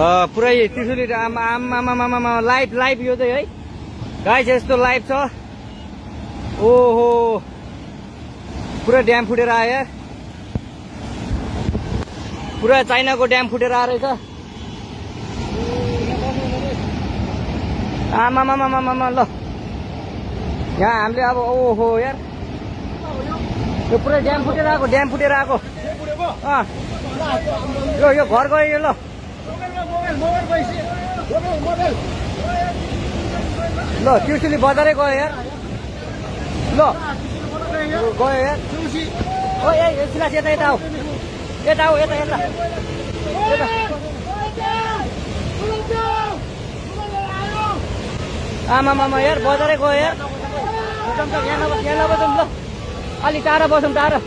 पुरै त्रिशुली आमा live live यो चाहिँ है गाइस यस्तो लाइभ छ। ओहो पुरा ड्याम फुटेर आयो यार, पुरा चाइनाको ड्याम फुटेर आएर छ। आमामामामामा ल यहाँ हामीले अब ओहो यार यो पुरै ड्याम फुटेर आएको, ड्याम फुटेर आएको। यो घर गयो यो। ल ल त्रिशुली बजारै गयो यार। ल गयो यार। ओ ए सिलास यता यता आऊ, यता आऊ, यता यता आमामामा यार बजारै गयो यार। यहाँ नबसौँ ल, अलिक टाढा बसौँ, टाढा।